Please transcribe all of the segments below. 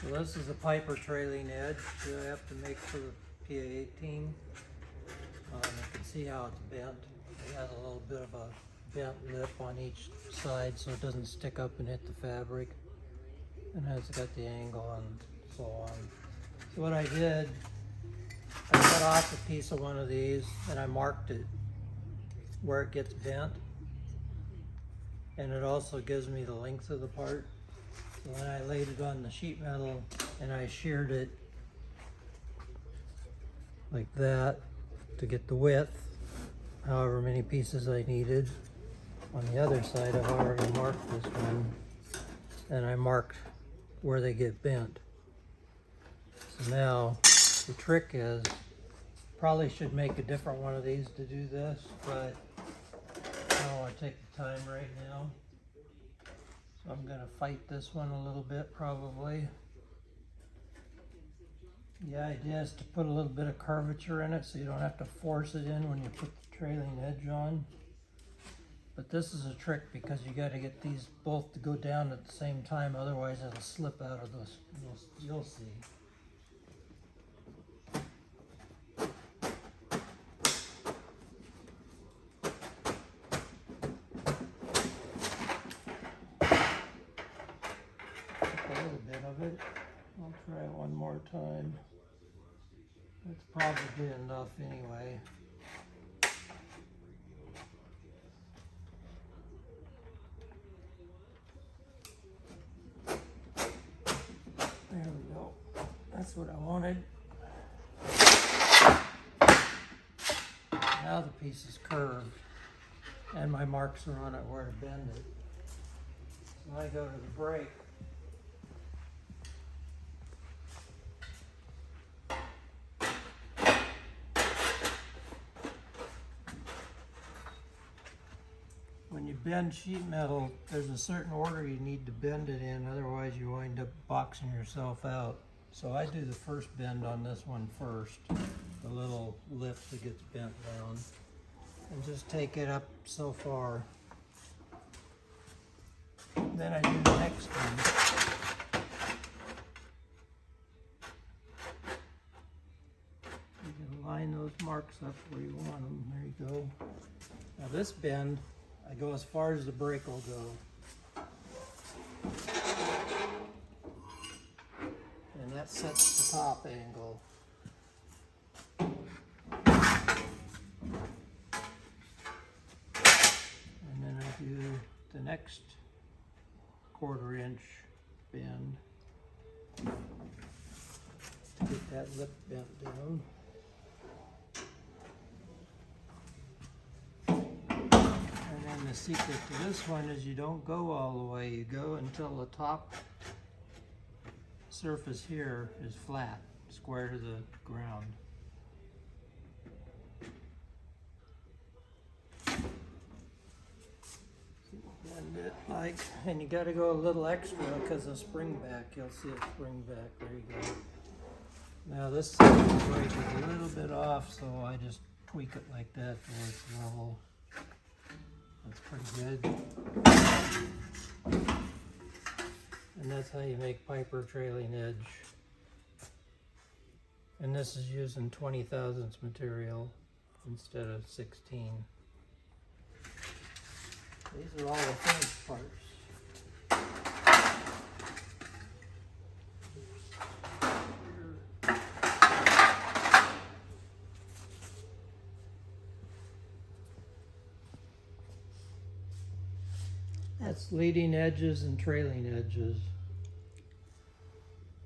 So this is a Piper trailing edge that I have to make for the PA-18. You can see how it's bent. It has a little bit of a bent lip on each side so it doesn't stick up and hit the fabric. And it's got the angle and so on. So what I did, I cut off a piece of one of these and I marked it where it gets bent. And it also gives me the length of the part. So then I laid it on the sheet metal and I sheared it like that to get the width, however many pieces I needed. On the other side, I've already marked this one, and I marked where they get bent. So now the trick is, probably should make a different one of these to do this, but I don't want to take the time right now. So I'm going to fight this one a little bit probably. The idea is to put a little bit of curvature in it so you don't have to force it in when you put the trailing edge on. But this is a trick because you got to get these both to go down at the same time, otherwise it'll slip out of this. You'll see. A little bit of it. I'll try it one more time. That's probably enough anyway. There we go. That's what I wanted. Now the piece is curved and my marks are on it where to bend it. So I go to the break. When you bend sheet metal, there's a certain order you need to bend it in, otherwise you wind up boxing yourself out. So I do the first bend on this one first, the little lip that gets bent down, and just take it up so far. Then I do the next one. You can line those marks up where you want them. There you go. Now this bend, I go as far as the break will go. And that sets the top angle. And then I do the next 1/4 inch bend to get that lip bent down. And the secret to this one is you don't go all the way, you go until the top surface here is flat, square to the ground. Bend it like, and you got to go a little extra because of spring back. You'll see it spring back. There you go. Now this break is a little bit off, so I just tweak it like that so it's level. That's pretty good. And that's how you make Piper trailing edge. And this is using 20 thousandths material instead of 16. These are all the finished parts. That's leading edges and trailing edges.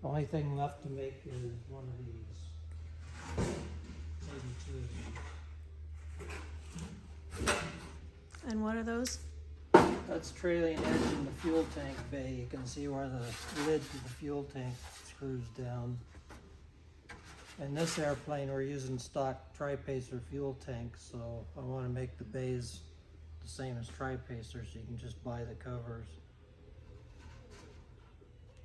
The only thing left to make is one of these. Maybe two. And what are those? That's trailing edge in the fuel tank bay. You can see where the lid to the fuel tank screws down. In this airplane we're using stock tri-pacer fuel tanks, so I want to make the bays the same as tri-pacer so you can just buy the covers.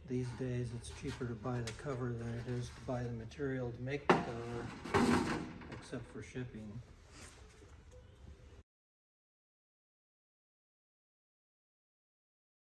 These days it's cheaper to buy the cover than it is to buy the material to make the cover, except for shipping.